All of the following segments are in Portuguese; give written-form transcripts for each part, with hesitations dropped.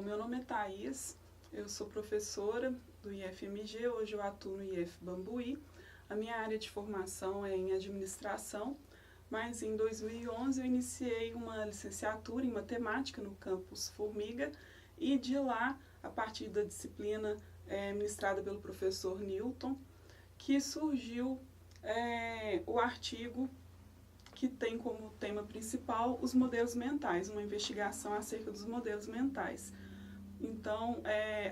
meu nome é Thaís, eu sou professora do IFMG, hoje eu atuo no IF Bambuí. A minha área de formação é em administração, mas em 2011 eu iniciei uma licenciatura em matemática no campus Formiga e de lá, a partir da disciplina ministrada pelo professor Newton, que surgiu o artigo que tem como tema principal os modelos mentais, uma investigação acerca dos modelos mentais. Então,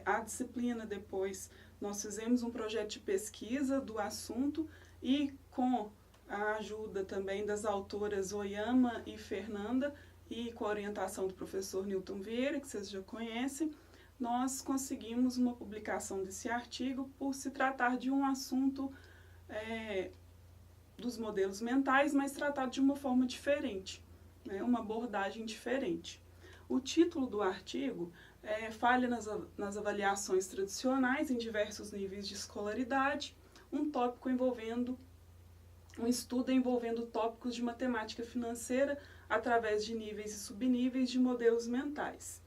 a disciplina depois, nós fizemos um projeto de pesquisa do assunto e com a ajuda também das autoras Oyama e Fernanda e com a orientação do professor Newton Vieira, que vocês já conhecem, nós conseguimos uma publicação desse artigo por se tratar de um assunto dos modelos mentais, mas tratado de uma forma diferente, né, uma abordagem diferente. O título do artigo é Falha nas avaliações tradicionais em diversos níveis de escolaridade, um estudo envolvendo tópicos de matemática financeira através de níveis e subníveis de modelos mentais.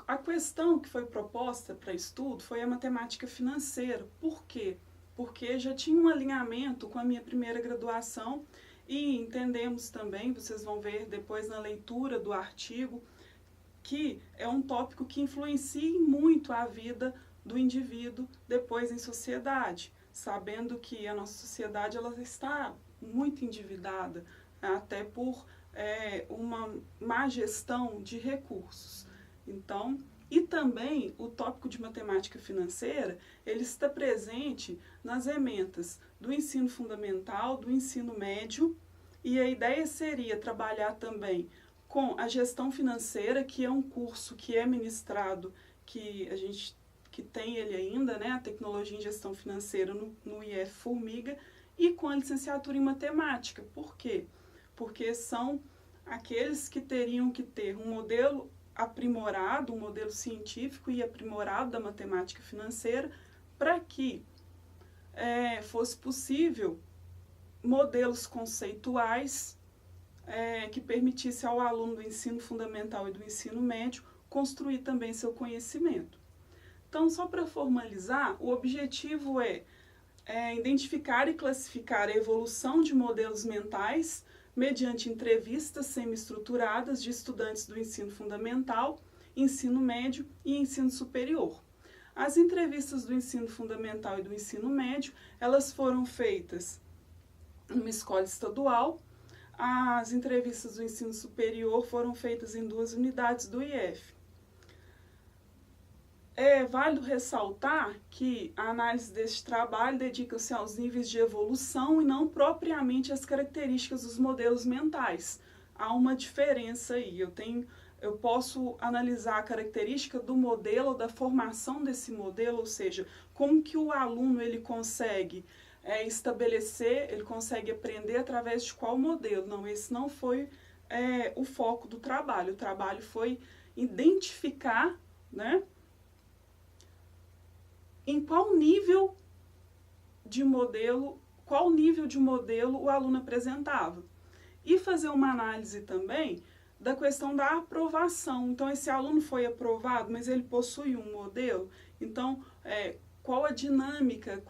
A questão que foi proposta para estudo foi a matemática financeira. Por quê? Porque já tinha um alinhamento com a minha primeira graduação e entendemos também, vocês vão ver depois na leitura do artigo, que é um tópico que influencia muito a vida do indivíduo depois em sociedade, sabendo que a nossa sociedade ela está muito endividada, até por uma má gestão de recursos. Então, e também o tópico de matemática financeira, ele está presente nas ementas do ensino fundamental, do ensino médio, e a ideia seria trabalhar também com a gestão financeira, que é um curso que é ministrado, que a gente tem ele ainda, né, a tecnologia em gestão financeira no IF Formiga, e com a licenciatura em matemática. Por quê? Porque são aqueles que teriam que ter um modelo aprimorado, um modelo científico e aprimorado da matemática financeira, para que fosse possível modelos conceituais que permitisse ao aluno do ensino fundamental e do ensino médio construir também seu conhecimento. Então, só para formalizar, o objetivo é identificar e classificar a evolução de modelos mentais mediante entrevistas semi-estruturadas de estudantes do ensino fundamental, ensino médio e ensino superior. As entrevistas do ensino fundamental e do ensino médio, elas foram feitas numa escola estadual. As entrevistas do ensino superior foram feitas em 2 unidades do IF. É válido ressaltar que a análise deste trabalho dedica-se aos níveis de evolução e não propriamente às características dos modelos mentais. Há uma diferença aí. Eu posso analisar a característica do modelo, da formação desse modelo, ou seja, como que o aluno ele consegue estabelecer, ele consegue aprender através de qual modelo. Não, esse não foi o foco do trabalho. O trabalho foi identificar, né, em qual nível de modelo o aluno apresentava. E fazer uma análise também da questão da aprovação. Então, esse aluno foi aprovado, mas ele possui um modelo. Então, qual a dinâmica,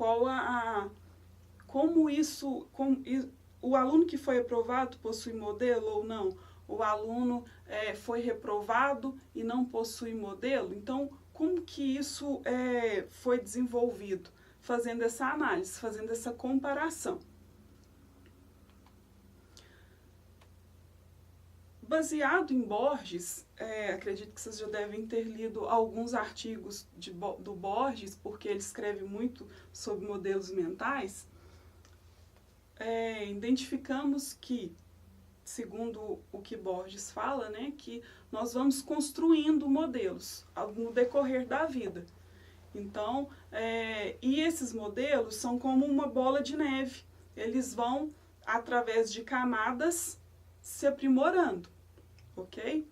o aluno que foi aprovado possui modelo ou não? O aluno foi reprovado e não possui modelo? Então, como que isso foi desenvolvido? Fazendo essa análise, fazendo essa comparação. Baseado em Borges, acredito que vocês já devem ter lido alguns artigos do Borges, porque ele escreve muito sobre modelos mentais, identificamos que, segundo o que Borges fala, né, que nós vamos construindo modelos no decorrer da vida. Então, e esses modelos são como uma bola de neve. Eles vão, através de camadas, se aprimorando, ok?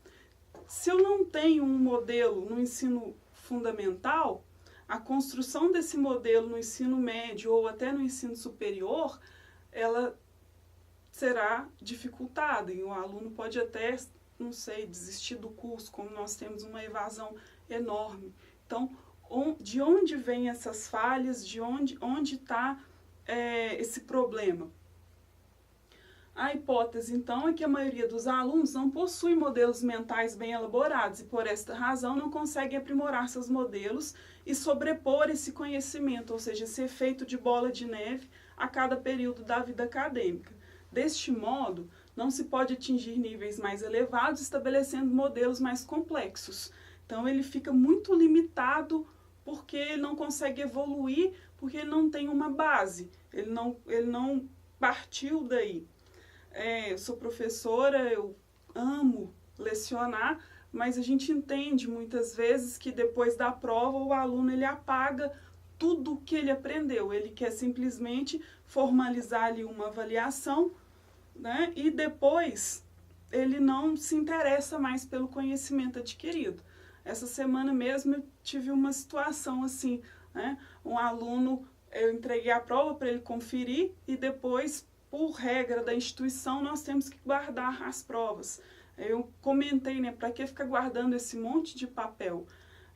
Se eu não tenho um modelo no ensino fundamental, a construção desse modelo no ensino médio ou até no ensino superior, ela será dificultada e o aluno pode até não sei, desistir do curso, como nós temos uma evasão enorme. Então, de onde vêm essas falhas, de onde está esse problema? A hipótese, então, é que a maioria dos alunos não possui modelos mentais bem elaborados e, por esta razão, não conseguem aprimorar seus modelos e sobrepor esse conhecimento, ou seja, esse efeito de bola de neve a cada período da vida acadêmica. Deste modo, não se pode atingir níveis mais elevados estabelecendo modelos mais complexos. Então, ele fica muito limitado porque ele não consegue evoluir, porque ele não tem uma base, ele não partiu daí. Eu sou professora, eu amo lecionar, mas a gente entende muitas vezes que depois da prova o aluno ele apaga tudo o que ele aprendeu, ele quer simplesmente formalizar ali uma avaliação, né? E depois ele não se interessa mais pelo conhecimento adquirido. Essa semana mesmo eu tive uma situação assim, né? Um aluno, eu entreguei a prova para ele conferir e depois, por regra da instituição, nós temos que guardar as provas. Eu comentei, né, para que ficar guardando esse monte de papel?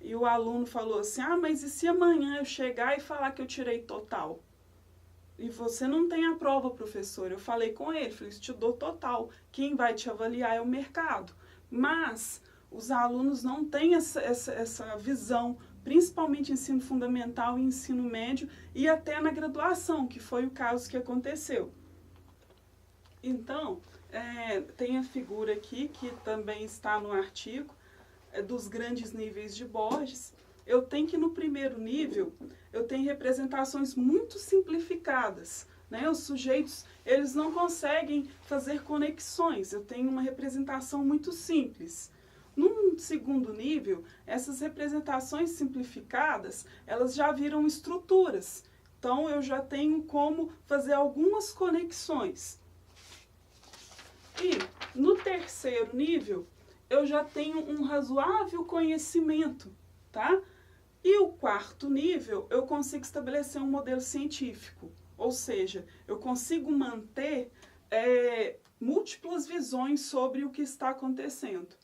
E o aluno falou assim, mas e se amanhã eu chegar e falar que eu tirei total? E você não tem a prova, professor. Eu falei com ele, falei, te dou total. Quem vai te avaliar é o mercado. Mas os alunos não têm essa visão, principalmente ensino fundamental e ensino médio, e até na graduação, que foi o caso que aconteceu. Então, tem a figura aqui, que também está no artigo, dos grandes níveis de Borges. Eu tenho que no primeiro nível, eu tenho representações muito simplificadas, né? Os sujeitos, eles não conseguem fazer conexões, eu tenho uma representação muito simples. Num segundo nível, essas representações simplificadas, elas já viram estruturas, então eu já tenho como fazer algumas conexões. E no terceiro nível, eu já tenho um razoável conhecimento, tá? E o quarto nível, eu consigo estabelecer um modelo científico, ou seja, eu consigo manter múltiplas visões sobre o que está acontecendo.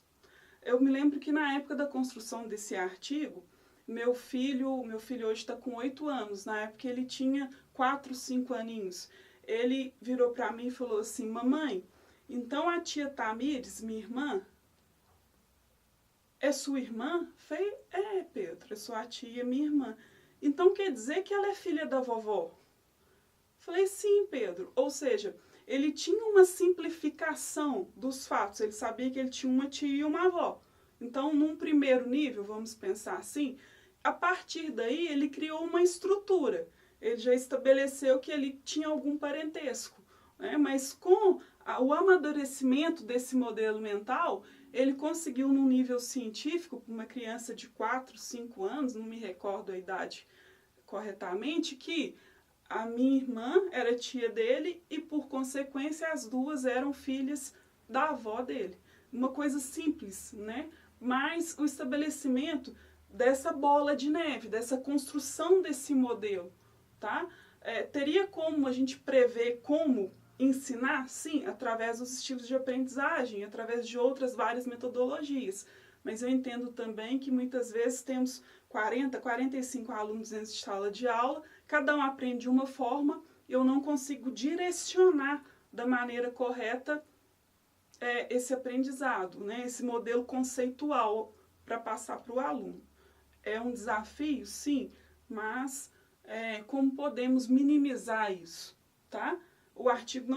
Eu me lembro que na época da construção desse artigo, meu filho hoje está com 8 anos, na época ele tinha 4, 5 aninhos. Ele virou para mim e falou assim, mamãe, então a tia Tamires, minha irmã, é sua irmã? Falei, Pedro, é sua tia, minha irmã. Então quer dizer que ela é filha da vovó? Falei, sim, Pedro. Ou seja, ele tinha uma simplificação dos fatos. Ele sabia que ele tinha uma tia e uma avó. Então, num primeiro nível, vamos pensar assim, a partir daí ele criou uma estrutura. Ele já estabeleceu que ele tinha algum parentesco, né? Mas com o amadurecimento desse modelo mental, ele conseguiu, num nível científico, para uma criança de 4, 5 anos, não me recordo a idade corretamente, que a minha irmã era tia dele e, por consequência, as duas eram filhas da avó dele. Uma coisa simples, né? Mas o estabelecimento dessa bola de neve, dessa construção desse modelo, tá? Teria como a gente prever como ensinar? Sim, através dos estilos de aprendizagem, através de outras várias metodologias. Mas eu entendo também que muitas vezes temos 40, 45 alunos dentro de sala de aula, cada um aprende de uma forma, eu não consigo direcionar da maneira correta esse aprendizado, né? Esse modelo conceitual para passar para o aluno. É um desafio? Sim, mas como podemos minimizar isso, tá? O artigo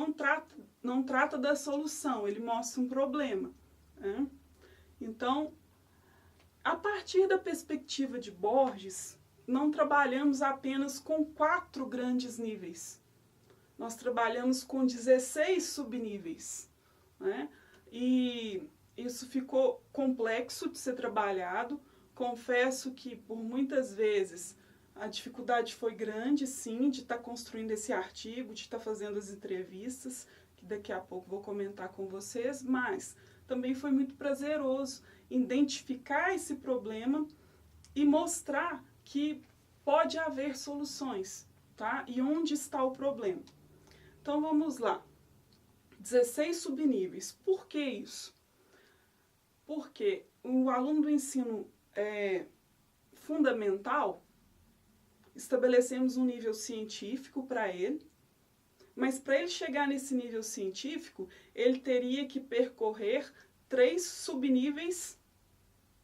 não trata da solução, ele mostra um problema, né? Então, a partir da perspectiva de Borges, não trabalhamos apenas com 4 grandes níveis. Nós trabalhamos com 16 subníveis, né? E isso ficou complexo de ser trabalhado. Confesso que, por muitas vezes, a dificuldade foi grande, sim, de estar construindo esse artigo, de estar fazendo as entrevistas, que daqui a pouco vou comentar com vocês, mas também foi muito prazeroso identificar esse problema e mostrar que pode haver soluções, tá? E onde está o problema? Então vamos lá. 16 subníveis. Por que isso? Porque o aluno do ensino fundamental, estabelecemos um nível científico para ele, mas para ele chegar nesse nível científico, ele teria que percorrer 3 subníveis,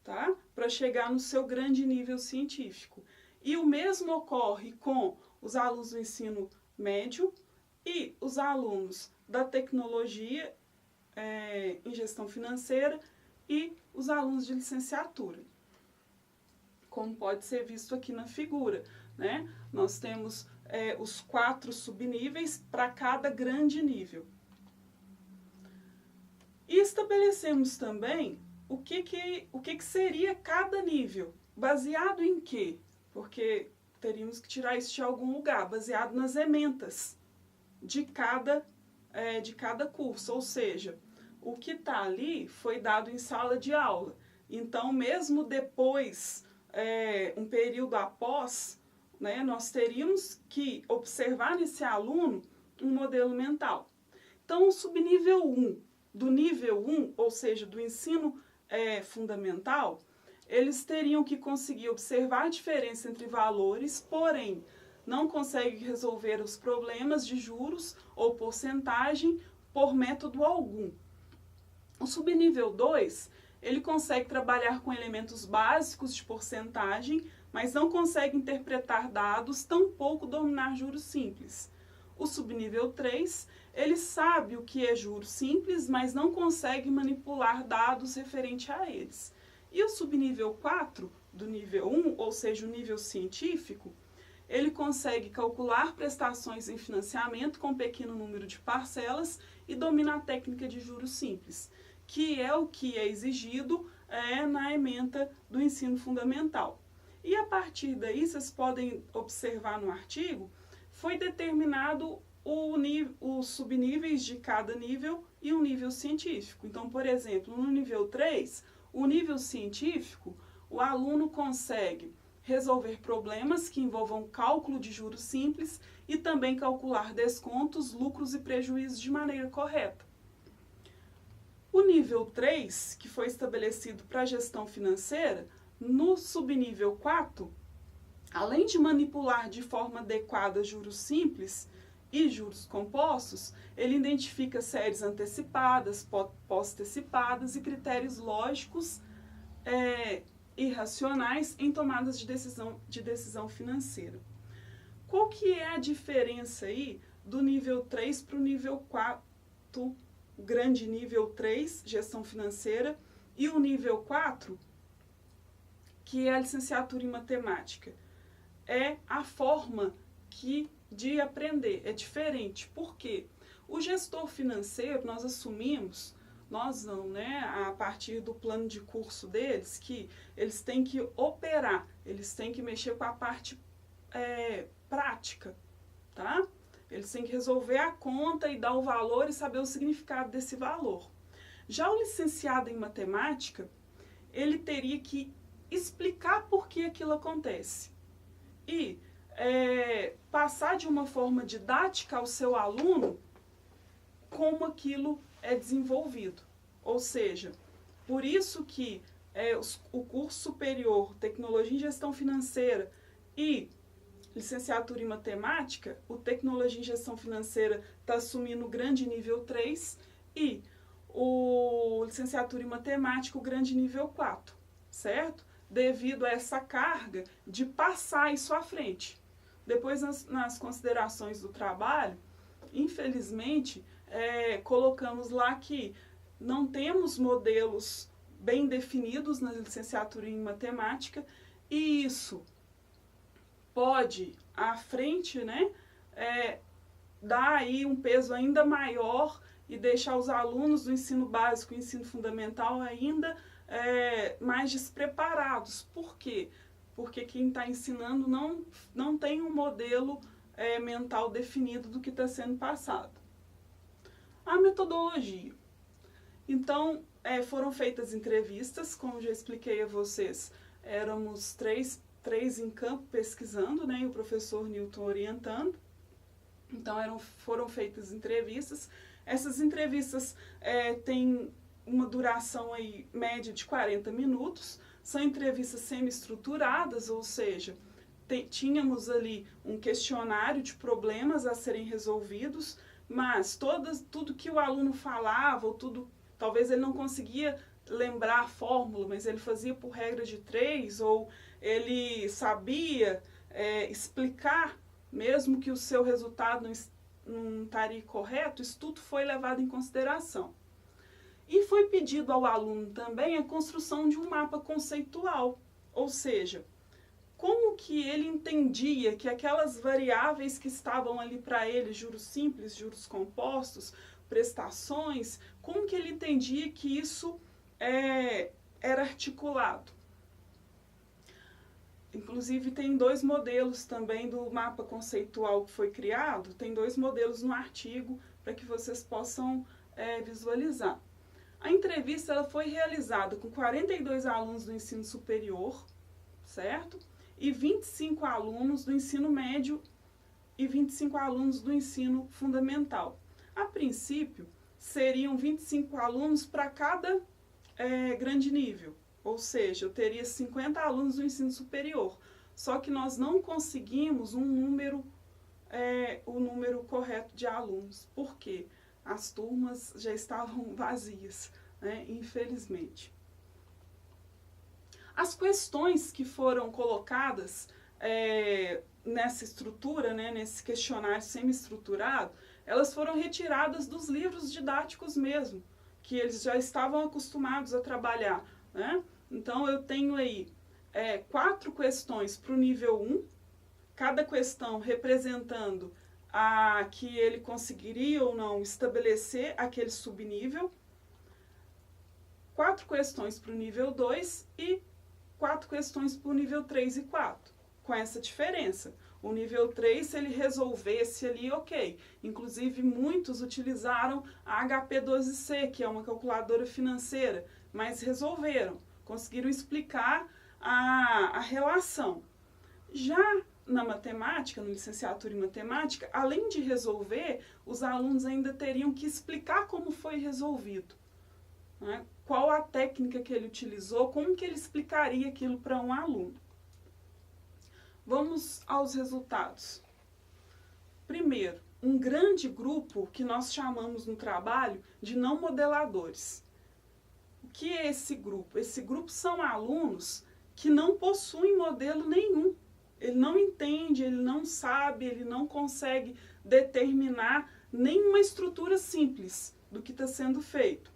tá? Para chegar no seu grande nível científico. E o mesmo ocorre com os alunos do ensino médio e os alunos da tecnologia em gestão financeira e os alunos de licenciatura. Como pode ser visto aqui na figura, né? Nós temos os 4 subníveis para cada grande nível. E estabelecemos também o que seria cada nível, baseado em quê? Porque teríamos que tirar isso de algum lugar, baseado nas ementas de cada curso, ou seja, o que está ali foi dado em sala de aula. Então, mesmo depois, um período após, né, nós teríamos que observar nesse aluno um modelo mental. Então, o subnível 1, do nível 1, ou seja, do ensino fundamental, eles teriam que conseguir observar a diferença entre valores, porém, não conseguem resolver os problemas de juros ou porcentagem por método algum. O subnível 2, ele consegue trabalhar com elementos básicos de porcentagem, mas não consegue interpretar dados, tampouco dominar juros simples. O subnível 3, ele sabe o que é juros simples, mas não consegue manipular dados referente a eles. E o subnível 4, do nível 1, ou seja, o nível científico, ele consegue calcular prestações em financiamento com um pequeno número de parcelas e domina a técnica de juros simples, que é o que é exigido na ementa do ensino fundamental. E a partir daí, vocês podem observar no artigo, foi determinado os subníveis de cada nível e o nível científico. Então, por exemplo, no nível 3, o nível científico, o aluno consegue resolver problemas que envolvam cálculo de juros simples e também calcular descontos, lucros e prejuízos de maneira correta. O nível 3, que foi estabelecido para a gestão financeira, no subnível 4, além de manipular de forma adequada juros simples e juros compostos, ele identifica séries antecipadas, pós-antecipadas e critérios lógicos e racionais em tomadas de decisão financeira. Qual que é a diferença aí do nível 3 para o nível 4, o grande nível 3, gestão financeira, e o nível 4, que é a licenciatura em matemática? É a forma de aprender, é diferente. Por quê? O gestor financeiro, nós assumimos, nós não, né, a partir do plano de curso deles, que eles têm que operar, eles têm que mexer com a parte prática, tá? Eles têm que resolver a conta e dar o valor e saber o significado desse valor. Já o licenciado em matemática, ele teria que explicar por que aquilo acontece e passar de uma forma didática ao seu aluno como aquilo é desenvolvido. Ou seja, por isso que o curso superior, Tecnologia em Gestão Financeira e licenciatura em Matemática, o Tecnologia em Gestão Financeira está assumindo o grande nível 3 e o licenciatura em Matemática, o grande nível 4, certo? Devido a essa carga de passar isso à frente. Depois, nas considerações do trabalho, infelizmente, colocamos lá que não temos modelos bem definidos na licenciatura em Matemática e isso pode, à frente, né, dar aí um peso ainda maior e deixar os alunos do ensino básico e ensino fundamental ainda mais despreparados. Por quê? Porque quem está ensinando não tem um modelo mental definido do que está sendo passado. A metodologia. Então, foram feitas entrevistas, como já expliquei a vocês, éramos três em campo pesquisando, né, e o professor Newton orientando. Então, foram feitas entrevistas. Essas entrevistas têm uma duração aí média de 40 minutos, são entrevistas semi-estruturadas, ou seja, tínhamos ali um questionário de problemas a serem resolvidos, mas tudo que o aluno falava, ou talvez ele não conseguia lembrar a fórmula, mas ele fazia por regra de 3, ou ele sabia explicar, mesmo que o seu resultado não estaria correto, isso tudo foi levado em consideração. E foi pedido ao aluno também a construção de um mapa conceitual, ou seja, como que ele entendia que aquelas variáveis que estavam ali para ele, juros simples, juros compostos, prestações, como que ele entendia que isso era articulado. Inclusive tem 2 modelos também do mapa conceitual que foi criado, tem 2 modelos no artigo para que vocês possam visualizar. A entrevista ela foi realizada com 42 alunos do ensino superior, certo? E 25 alunos do ensino médio e 25 alunos do ensino fundamental. A princípio, seriam 25 alunos para cada grande nível, ou seja, eu teria 50 alunos do ensino superior, só que nós não conseguimos o número correto de alunos. Por quê? As turmas já estavam vazias, né, infelizmente. As questões que foram colocadas nessa estrutura, né, nesse questionário semi-estruturado, elas foram retiradas dos livros didáticos mesmo, que eles já estavam acostumados a trabalhar, né? Então, eu tenho aí 4 questões para o nível 1, cada questão representando que ele conseguiria ou não estabelecer aquele subnível, 4 questões para o nível 2 e 4 questões para o nível 3 e 4, com essa diferença. O nível 3, se ele resolvesse ali, ok. Inclusive, muitos utilizaram a HP12C, que é uma calculadora financeira, mas resolveram, conseguiram explicar a relação. Já na matemática, na licenciatura em matemática, além de resolver, os alunos ainda teriam que explicar como foi resolvido, né? Qual a técnica que ele utilizou, como que ele explicaria aquilo para um aluno. Vamos aos resultados. Primeiro, um grande grupo que nós chamamos no trabalho de não modeladores. O que é esse grupo? Esse grupo são alunos que não possuem modelo nenhum. Ele não entende, ele não sabe, ele não consegue determinar nenhuma estrutura simples do que está sendo feito.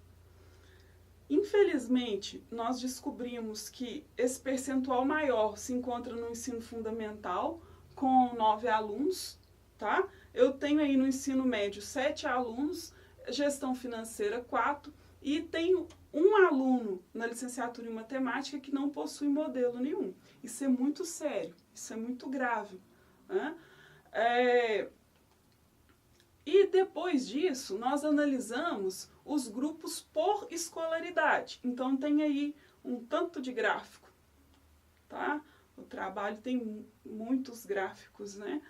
Infelizmente, nós descobrimos que esse percentual maior se encontra no ensino fundamental, com 9 alunos, tá? Eu tenho aí no ensino médio 7 alunos, gestão financeira 4, e tenho um aluno na licenciatura em matemática que não possui modelo nenhum. Isso é muito sério, isso é muito grave, né? E depois disso, nós analisamos os grupos por escolaridade. Então, tem aí um tanto de gráfico, tá? O trabalho tem muitos gráficos, né?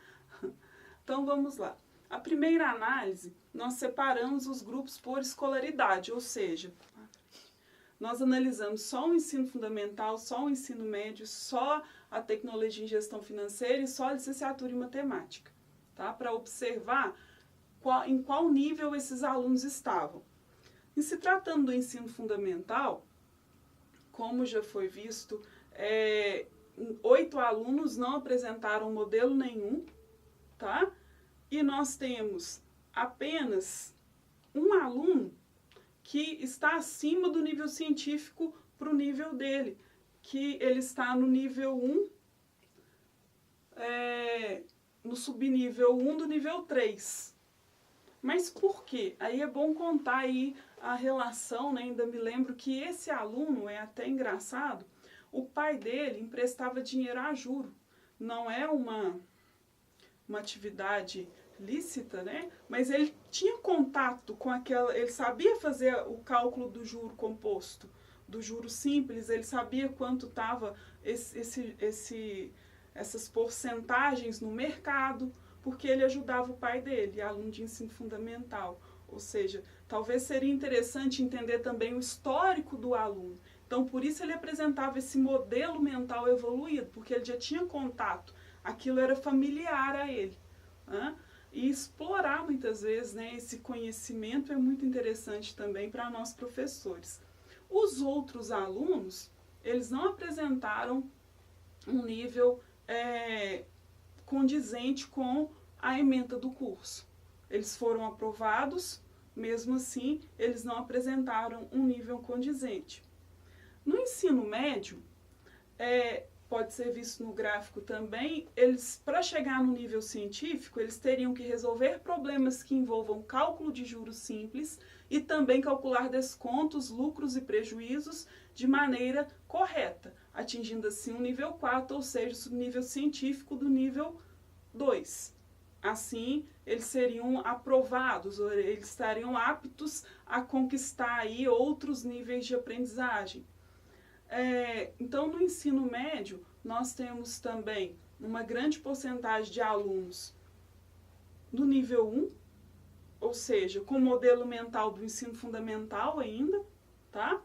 Então, vamos lá. A primeira análise, nós separamos os grupos por escolaridade, ou seja, nós analisamos só o ensino fundamental, só o ensino médio, só a tecnologia em gestão financeira e só a licenciatura em matemática, tá? Para observar em qual nível esses alunos estavam. E se tratando do ensino fundamental, como já foi visto, 8 alunos não apresentaram modelo nenhum, tá? E nós temos apenas um aluno que está acima do nível científico para o nível dele, que ele está no nível 1, no subnível 1 do nível 3. Mas por quê? Aí é bom contar aí a relação, né? Ainda me lembro que esse aluno, é até engraçado, o pai dele emprestava dinheiro a juro. Não é uma atividade lícita, né? Mas ele tinha contato com ele sabia fazer o cálculo do juro composto, do juro simples, ele sabia quanto estava essas porcentagens no mercado, porque ele ajudava o pai dele, aluno de ensino fundamental. Ou seja, talvez seria interessante entender também o histórico do aluno. Então, por isso ele apresentava esse modelo mental evoluído, porque ele já tinha contato, aquilo era familiar a ele. Né? E explorar muitas vezes, né, esse conhecimento é muito interessante também para nós professores. Os outros alunos, eles não apresentaram um nível condizente com a ementa do curso. Eles foram aprovados, mesmo assim, eles não apresentaram um nível condizente. No ensino médio, pode ser visto no gráfico também, eles, para chegar no nível científico, eles teriam que resolver problemas que envolvam cálculo de juros simples e também calcular descontos, lucros e prejuízos de maneira correta, atingindo assim o nível 4, ou seja, o nível científico do nível 2. Assim, eles seriam aprovados, ou eles estariam aptos a conquistar aí outros níveis de aprendizagem. Então, no ensino médio, nós temos também uma grande porcentagem de alunos do nível 1, ou seja, com o modelo mental do ensino fundamental ainda, tá?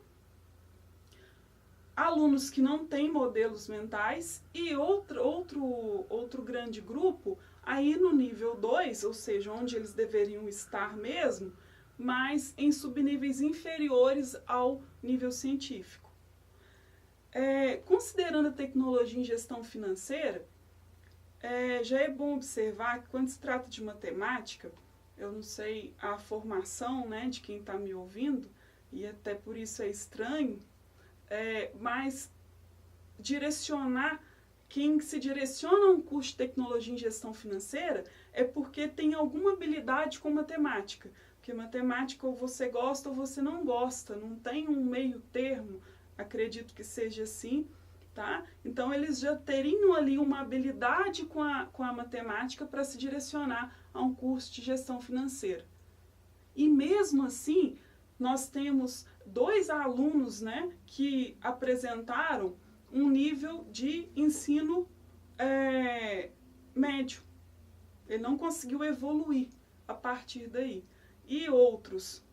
Alunos que não têm modelos mentais e outro grande grupo aí no nível 2, ou seja, onde eles deveriam estar mesmo, mas em subníveis inferiores ao nível científico. Considerando a tecnologia em gestão financeira, já é bom observar que quando se trata de matemática, eu não sei a formação, né, de quem está me ouvindo, e até por isso é estranho, mas direcionar, quem se direciona a um curso de tecnologia em gestão financeira é porque tem alguma habilidade com matemática. Porque matemática ou você gosta ou você não gosta, não tem um meio termo, acredito que seja assim, tá? Então eles já teriam ali uma habilidade com a matemática para se direcionar a um curso de gestão financeira. E mesmo assim, nós temos 2 alunos, né, que apresentaram um nível de ensino médio. Ele não conseguiu evoluir a partir daí. E outros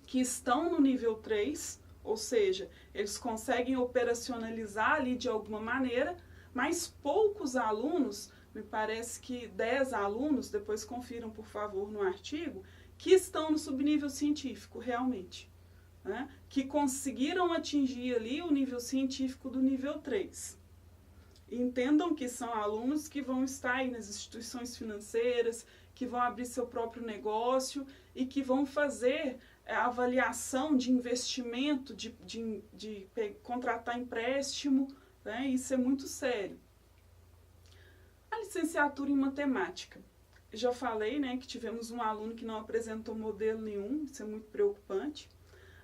que estão no nível 3, ou seja, eles conseguem operacionalizar ali de alguma maneira, mas poucos alunos, me parece que 10 alunos, depois confiram por favor no artigo, que estão no subnível científico realmente, né? Que conseguiram atingir ali o nível científico do nível 3. Entendam que são alunos que vão estar aí nas instituições financeiras, que vão abrir seu próprio negócio e que vão fazer avaliação de investimento, de contratar empréstimo, né? Isso é muito sério. A licenciatura em matemática. Já falei, né, que tivemos um aluno que não apresentou modelo nenhum, isso é muito preocupante.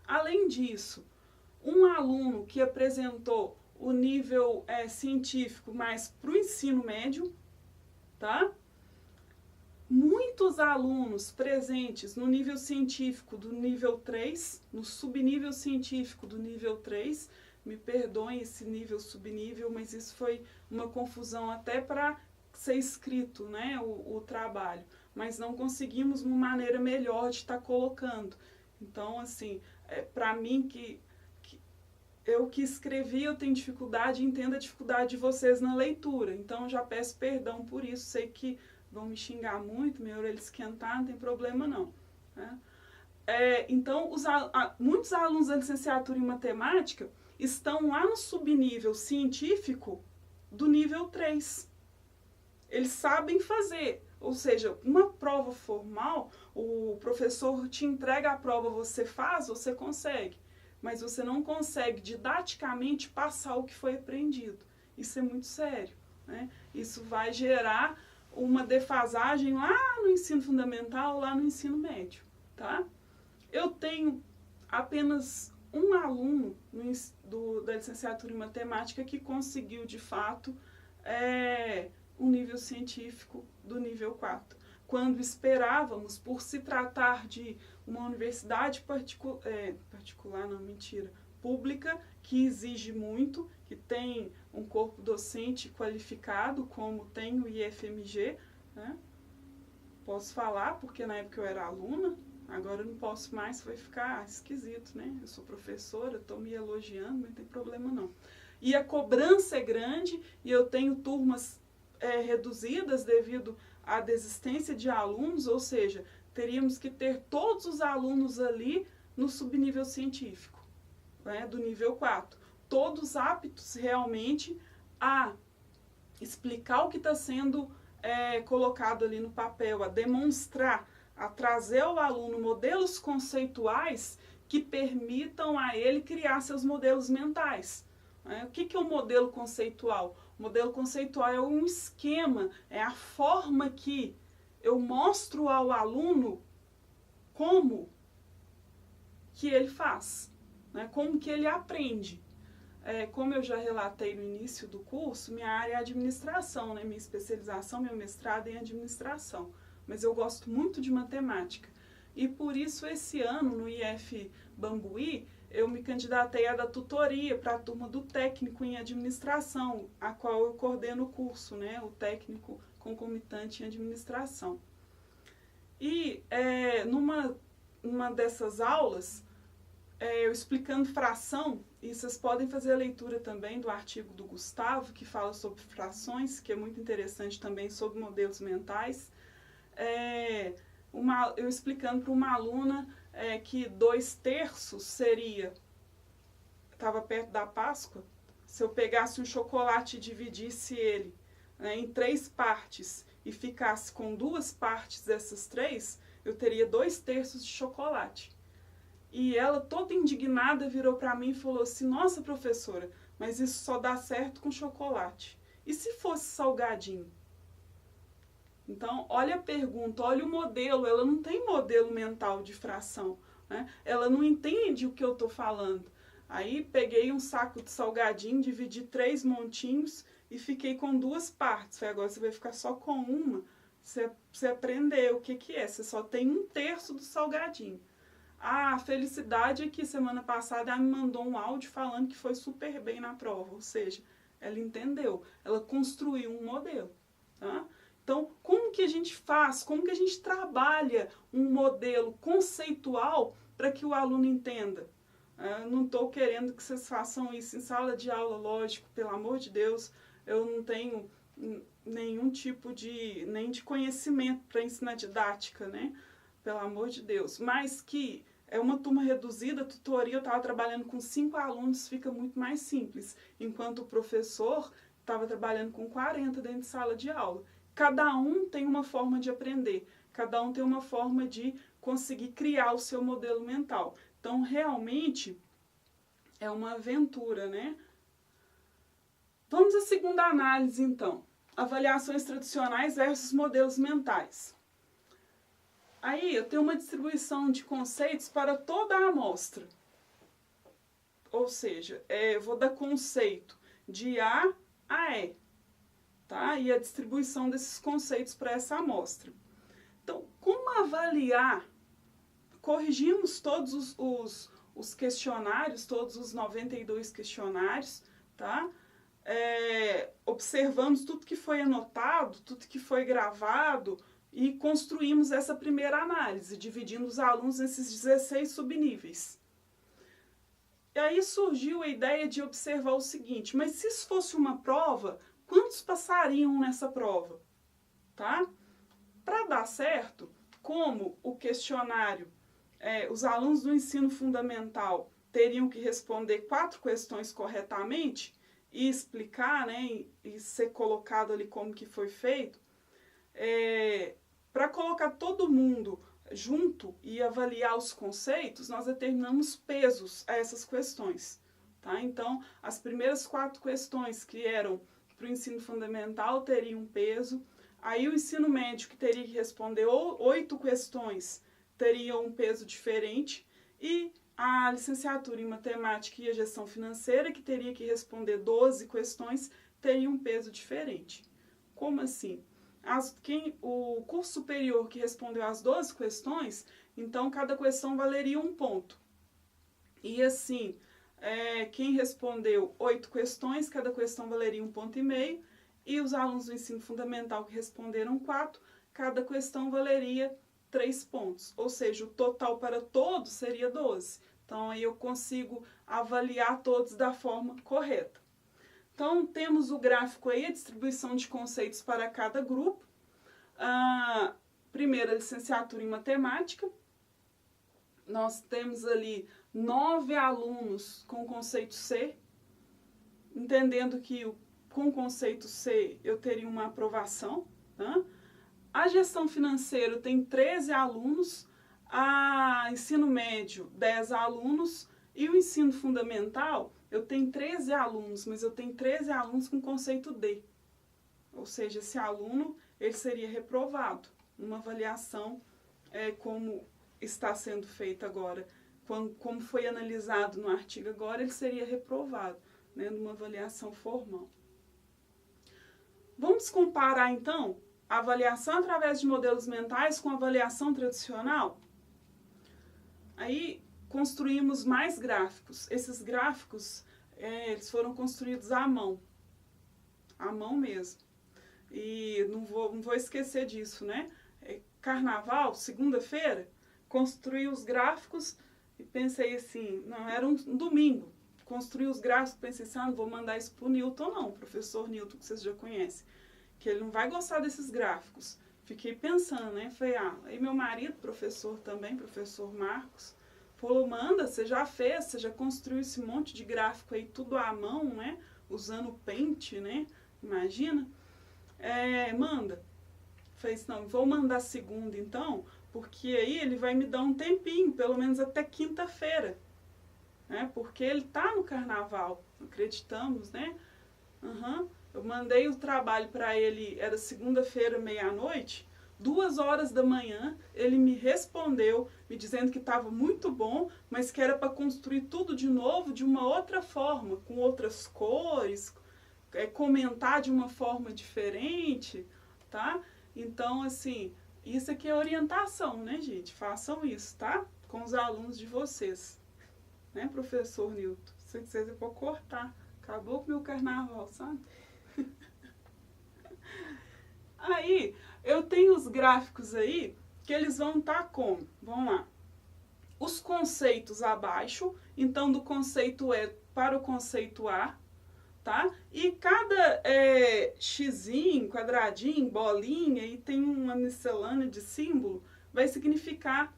Além disso, um aluno que apresentou o nível científico mais para o ensino médio, tá? Muitos alunos presentes no nível científico do nível 3, no subnível científico do nível 3, me perdoem esse nível subnível, mas isso foi uma confusão até para ser escrito, né, o trabalho, mas não conseguimos uma maneira melhor de estar colocando. Então, assim, para mim eu que escrevi, eu tenho dificuldade, entendo a dificuldade de vocês na leitura, então já peço perdão por isso, sei que vão me xingar muito, minha orelha esquentar, não tem problema não. Né? Então, muitos alunos da licenciatura em matemática estão lá no subnível científico do nível 3. Eles sabem fazer, ou seja, uma prova formal, o professor te entrega a prova, você faz, você consegue, mas você não consegue didaticamente passar o que foi aprendido. Isso é muito sério, né? Isso vai gerar uma defasagem lá no ensino fundamental, lá no ensino médio, tá? Eu tenho apenas um aluno da licenciatura em matemática que conseguiu, de fato, um nível científico do nível 4. Quando esperávamos, por se tratar de uma universidade pública, que exige muito, que tem um corpo docente qualificado, como tem o IFMG, né? Posso falar, porque na época eu era aluna, Agora eu não posso mais, vai ficar esquisito, né? Eu sou professora, estou me elogiando, não tem problema não. E a cobrança é grande e eu tenho turmas reduzidas devido à desistência de alunos, ou seja, teríamos que ter todos os alunos ali no subnível científico, né, do nível 4. Todos aptos realmente a explicar o que está sendo colocado ali no papel, a demonstrar, a trazer ao aluno modelos conceituais que permitam a ele criar seus modelos mentais. O que é um modelo conceitual? O modelo conceitual é um esquema, é a forma que eu mostro ao aluno como que ele faz, né? Como que ele aprende. Como eu já relatei no início do curso, minha área é administração, né? Minha especialização, meu mestrado é em administração, mas eu gosto muito de matemática. E por isso esse ano no IF Bambuí, eu me candidatei a dar tutoria para a turma do técnico em administração, a qual eu coordeno o curso, né? O técnico concomitante em administração. E numa dessas aulas, eu explicando fração, e vocês podem fazer a leitura também do artigo do Gustavo, que fala sobre frações, que é muito interessante também, sobre modelos mentais. Eu explicando para uma aluna que 2/3 seria, estava perto da Páscoa, se eu pegasse um chocolate e dividisse ele, né, em 3 partes e ficasse com 2 partes dessas 3, eu teria 2/3 de chocolate. E ela, toda indignada, virou para mim e falou assim: nossa, professora, mas isso só dá certo com chocolate. E se fosse salgadinho? Então, olha a pergunta, olha o modelo. Ela não tem modelo mental de fração, né? Ela não entende o que eu estou falando. Aí peguei um saco de salgadinho, dividi 3 montinhos e fiquei com 2 partes. Falei, agora você vai ficar só com uma, você aprender o que é. Você só tem 1/3 do salgadinho. A felicidade é que semana passada ela me mandou um áudio falando que foi super bem na prova, ou seja, ela entendeu, ela construiu um modelo, tá? Então, como que a gente faz, como que a gente trabalha um modelo conceitual para que o aluno entenda? Eu não estou querendo que vocês façam isso em sala de aula, lógico, pelo amor de Deus, eu não tenho nenhum tipo nem de conhecimento para ensinar didática, né? Pelo amor de Deus, mas que é uma turma reduzida, tutoria, eu estava trabalhando com 5 alunos, fica muito mais simples, enquanto o professor estava trabalhando com 40 dentro de sala de aula. Cada um tem uma forma de aprender, cada um tem uma forma de conseguir criar o seu modelo mental. Então, realmente, é uma aventura, né? Vamos à segunda análise, então. Avaliações tradicionais versus modelos mentais. Aí eu tenho uma distribuição de conceitos para toda a amostra. Ou seja, eu vou dar conceito de A a E. Tá? E a distribuição desses conceitos para essa amostra. Então, como avaliar? Corrigimos todos os questionários, todos os 92 questionários, tá? Observamos tudo que foi anotado, tudo que foi gravado, e construímos essa primeira análise, dividindo os alunos nesses 16 subníveis. E aí surgiu a ideia de observar o seguinte, mas se isso fosse uma prova, quantos passariam nessa prova? Tá? Para dar certo, como o questionário, os alunos do ensino fundamental teriam que responder 4 questões corretamente e explicar, né, e ser colocado ali como que foi feito, para colocar todo mundo junto e avaliar os conceitos, nós determinamos pesos a essas questões. Tá? Então, as primeiras 4 questões que eram para o ensino fundamental teriam um peso, aí o ensino médio, que teria que responder 8 questões, teria um peso diferente, e a licenciatura em matemática e a gestão financeira, que teria que responder 12 questões, teria um peso diferente. Como assim? O curso superior que respondeu as 12 questões, então cada questão valeria 1 ponto. E assim, quem respondeu 8 questões, cada questão valeria 1,5 ponto, e os alunos do ensino fundamental que responderam 4, cada questão valeria 3 pontos, ou seja, o total para todos seria 12. Então, aí eu consigo avaliar todos da forma correta. Então, temos o gráfico aí, a distribuição de conceitos para cada grupo. Primeira licenciatura em matemática. Nós temos ali 9 alunos com conceito C, entendendo que com o conceito C eu teria uma aprovação. Tá? A gestão financeira tem 13 alunos, a ensino médio 10 alunos e o ensino fundamental eu tenho 13 alunos, mas eu tenho 13 alunos com conceito D. Ou seja, esse aluno ele seria reprovado numa avaliação como está sendo feita agora, como foi analisado no artigo agora, ele seria reprovado, né, numa avaliação formal. Vamos comparar então a avaliação através de modelos mentais com a avaliação tradicional? Aí construímos mais gráficos. Esses gráficos eles foram construídos à mão mesmo. E não vou esquecer disso, né? Carnaval, segunda-feira, construí os gráficos e pensei assim, não, era um domingo. Construí os gráficos, pensei assim, não vou mandar isso para o Newton não, o professor Newton, que vocês já conhecem, que ele não vai gostar desses gráficos. Fiquei pensando, né? Falei, aí meu marido, professor também, professor Marcos, falou, manda, você já fez, você já construiu esse monte de gráfico aí, tudo à mão, né? Usando o Paint, né? Imagina. Manda. Falei assim, não, vou mandar segunda então, porque aí ele vai me dar um tempinho, pelo menos até quinta-feira, né? Porque ele tá no carnaval, acreditamos, né? Eu mandei o trabalho para ele, era segunda-feira, meia-noite, 2 horas da manhã, ele me respondeu, me dizendo que estava muito bom, mas que era para construir tudo de novo, de uma outra forma, com outras cores, comentar de uma forma diferente, tá? Então, assim, isso aqui é orientação, né, gente? Façam isso, tá? Com os alunos de vocês. Né, professor Newton? Se vocês eu vou cortar. Acabou com o meu carnaval, sabe? Aí, eu tenho os gráficos aí, que eles vão estar como? Vamos lá. Os conceitos abaixo, então do conceito E para o conceito A, tá? E cada xizinho, quadradinho, bolinha, e tem uma miscelânea de símbolo, vai significar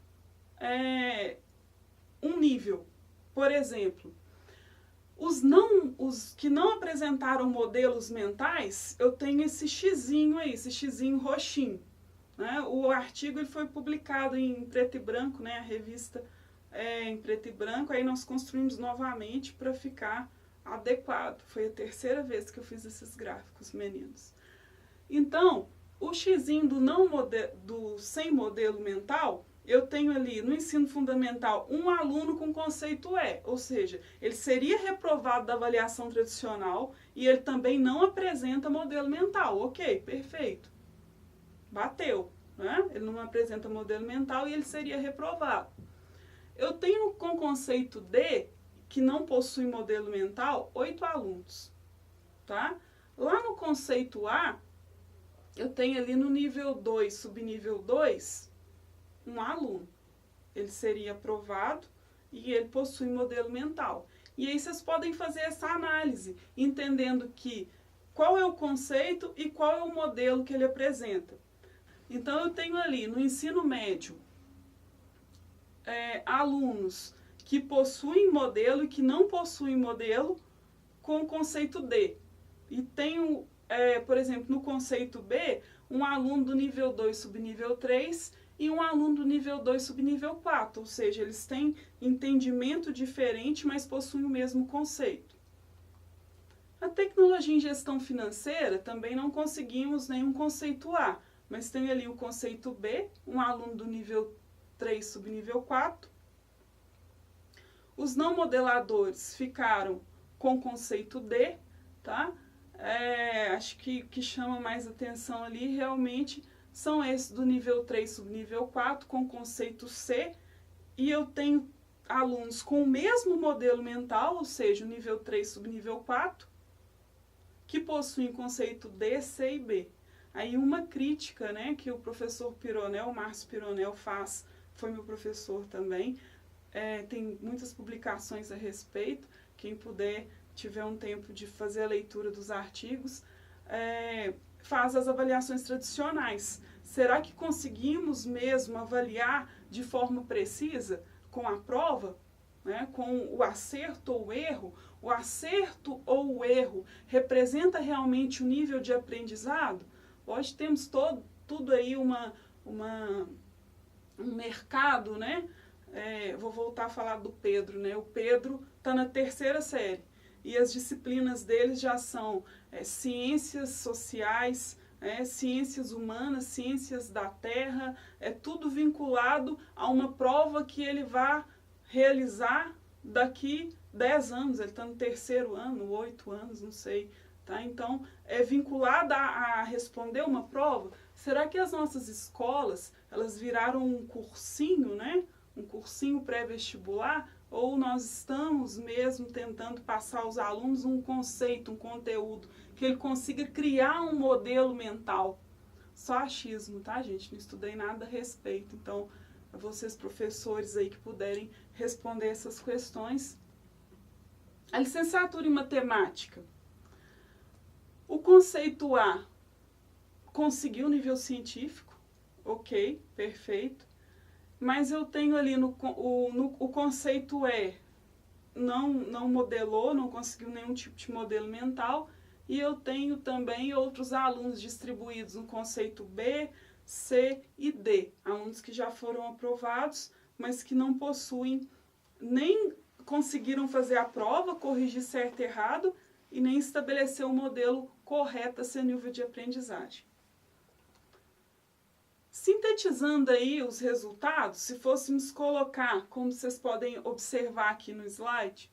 um nível. Por exemplo, os que não apresentaram modelos mentais, eu tenho esse xizinho aí, esse xizinho roxinho. Né? O artigo ele foi publicado em preto e branco, né? A revista em preto e branco, aí nós construímos novamente para ficar adequado. Foi a 3ª vez que eu fiz esses gráficos, meninos. Então, o xizinho do sem modelo mental, eu tenho ali no ensino fundamental um aluno com conceito E, ou seja, ele seria reprovado da avaliação tradicional e ele também não apresenta modelo mental. Ok, perfeito. Bateu, né? Ele não apresenta modelo mental e ele seria reprovado. Eu tenho com conceito D, que não possui modelo mental, 8 alunos, tá? Lá no conceito A, eu tenho ali no nível 2, subnível 2, um aluno. Ele seria aprovado e ele possui modelo mental. E aí vocês podem fazer essa análise, entendendo que qual é o conceito e qual é o modelo que ele apresenta. Então, eu tenho ali no ensino médio alunos que possuem modelo e que não possuem modelo com o conceito D. E tenho, por exemplo, no conceito B, um aluno do nível 2 subnível 3 e um aluno do nível 2 subnível 4, ou seja, eles têm entendimento diferente, mas possuem o mesmo conceito. A tecnologia em gestão financeira também não conseguimos nenhum conceito A, mas tem ali o conceito B, um aluno do nível 3 subnível 4. Os não modeladores ficaram com o conceito D, tá? Acho que chama mais atenção ali realmente são esses do nível 3 subnível 4 com conceito C, e eu tenho alunos com o mesmo modelo mental, ou seja, o nível 3 subnível 4, que possuem conceito D, C e B. Aí uma crítica, né, que o professor Pironel, Márcio Pironel faz, foi meu professor também, tem muitas publicações a respeito, quem puder, tiver um tempo de fazer a leitura dos artigos, faz as avaliações tradicionais. Será que conseguimos mesmo avaliar de forma precisa com a prova, né, com o acerto ou o erro? O acerto ou o erro representa realmente o nível de aprendizado? Hoje temos tudo aí um mercado, né? Vou voltar a falar do Pedro, né? O Pedro está na 3ª série e as disciplinas dele já são ciências sociais, ciências humanas, ciências da terra, tudo vinculado a uma prova que ele vai realizar daqui 10 anos, ele está no 3º ano, 8 anos, não sei, tá? Então, é vinculada a responder uma prova. Será que as nossas escolas, elas viraram um cursinho, né? Um cursinho pré-vestibular? Ou nós estamos mesmo tentando passar aos alunos um conceito, um conteúdo, que ele consiga criar um modelo mental? Só achismo, tá, gente? Não estudei nada a respeito. Então, vocês professores aí que puderem responder essas questões. A licenciatura em matemática. O conceito A conseguiu nível científico, ok, perfeito. Mas eu tenho ali o conceito E, não modelou, não conseguiu nenhum tipo de modelo mental. E eu tenho também outros alunos distribuídos no conceito B, C e D. Alunos que já foram aprovados, mas que não possuem, nem conseguiram fazer a prova, corrigir certo e errado, e nem estabelecer o modelo correto a seu nível de aprendizagem. Sintetizando aí os resultados, se fôssemos colocar, como vocês podem observar aqui no slide,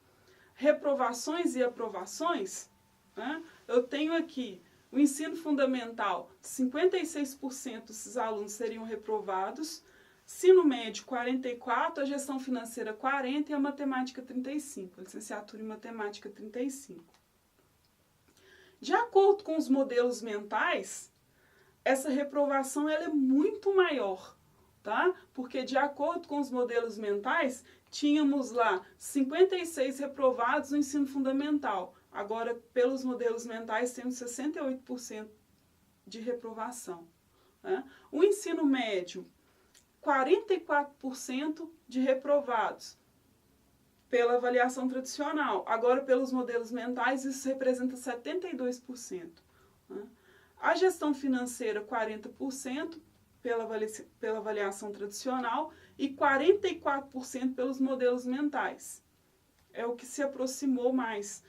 reprovações e aprovações, né? Eu tenho aqui o ensino fundamental, 56% desses alunos seriam reprovados, ensino médio 44%, a gestão financeira 40% e a matemática 35%, a licenciatura em matemática 35%. De acordo com os modelos mentais, essa reprovação ela é muito maior, tá? Porque de acordo com os modelos mentais, tínhamos lá 56 reprovados no ensino fundamental. Agora, pelos modelos mentais, temos 68% de reprovação, né? O ensino médio, 44% de reprovados pela avaliação tradicional. Agora, pelos modelos mentais, isso representa 72%. Né? A gestão financeira, 40% pela avaliação tradicional e 44% pelos modelos mentais. É o que se aproximou mais.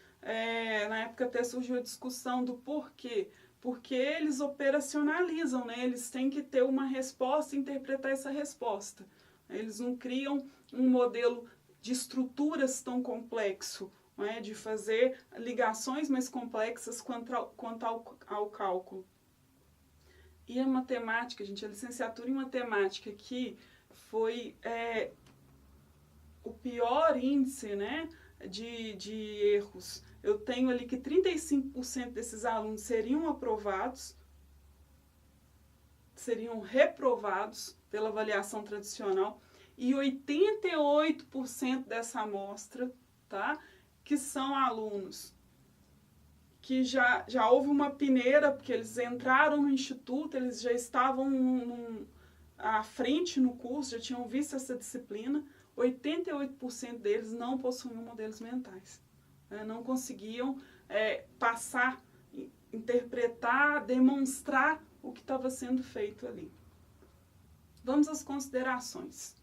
Na época até surgiu a discussão do porquê. Porque eles operacionalizam, né? Eles têm que ter uma resposta e interpretar essa resposta. Eles não criam um modelo de estruturas tão complexo, não é? De fazer ligações mais complexas quanto ao cálculo. E a matemática, gente, a licenciatura em matemática aqui foi o pior índice, né, de erros. Eu tenho ali que 35% desses alunos seriam aprovados, seriam reprovados pela avaliação tradicional, e 88% dessa amostra, tá, que são alunos que já houve uma peneira, porque eles entraram no instituto, eles já estavam à frente no curso, já tinham visto essa disciplina. 88% deles não possuíam modelos mentais, né? Não conseguiam passar, interpretar, demonstrar o que estava sendo feito ali. Vamos às considerações.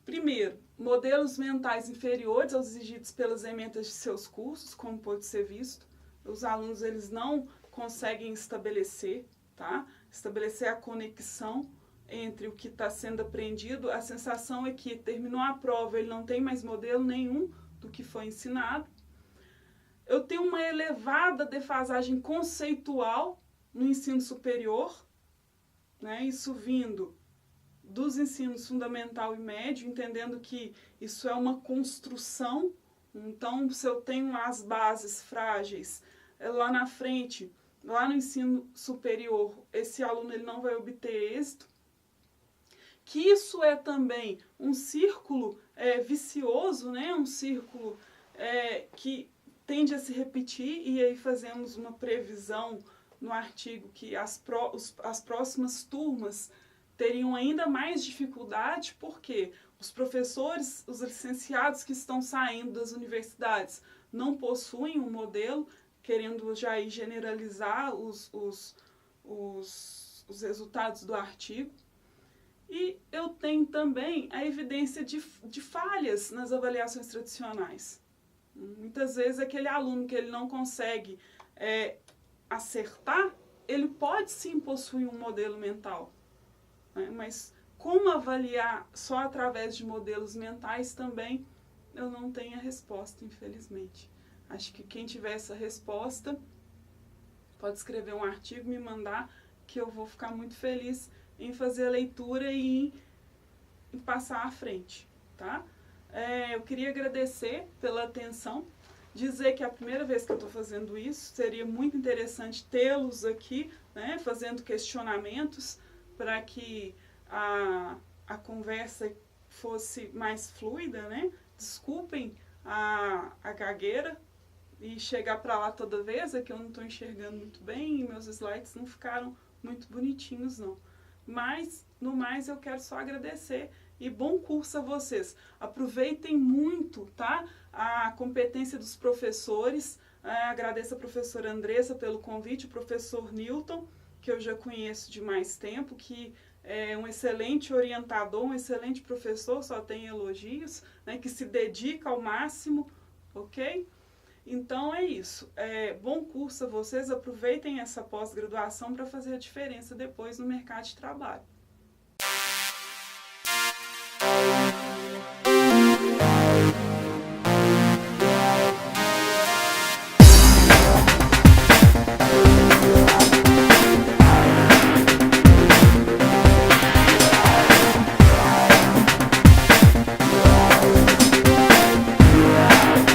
Primeiro, modelos mentais inferiores aos exigidos pelas emendas de seus cursos, como pode ser visto. Os alunos eles não conseguem estabelecer, tá? Estabelecer a conexão entre o que está sendo aprendido. A sensação é que terminou a prova, ele não tem mais modelo nenhum do que foi ensinado. Eu tenho uma elevada defasagem conceitual no ensino superior, né? Isso vindo dos ensinos fundamental e médio, entendendo que isso é uma construção. Então, se eu tenho as bases frágeis, lá na frente lá no ensino superior esse aluno ele não vai obter êxito, que isso é também um círculo vicioso, né? Um círculo que tende a se repetir, e aí fazemos uma previsão no artigo que as próximas turmas teriam ainda mais dificuldade, porque os professores, os licenciados que estão saindo das universidades não possuem um modelo, querendo já ir generalizar os resultados do artigo. E eu tenho também a evidência de falhas nas avaliações tradicionais. Muitas vezes aquele aluno que ele não consegue acertar, ele pode sim possuir um modelo mental, né? Mas como avaliar só através de modelos mentais também, eu não tenho a resposta, infelizmente. Acho que quem tiver essa resposta pode escrever um artigo, me mandar, que eu vou ficar muito feliz em fazer a leitura e em passar à frente, tá? Eu queria agradecer pela atenção, dizer que é a primeira vez que eu estou fazendo isso, seria muito interessante tê-los aqui, né, fazendo questionamentos para que a conversa fosse mais fluida, né? Desculpem a gagueira e chegar para lá toda vez, é que eu não estou enxergando muito bem e meus slides não ficaram muito bonitinhos, não. Mas, no mais, eu quero só agradecer e bom curso a vocês. Aproveitem muito, tá? A competência dos professores. Agradeço a professora Andressa pelo convite, o professor Newton, que eu já conheço de mais tempo, que é um excelente orientador, um excelente professor, só tem elogios, né? Que se dedica ao máximo, ok? Então é isso. Bom curso a vocês, aproveitem essa pós-graduação para fazer a diferença depois no mercado de trabalho.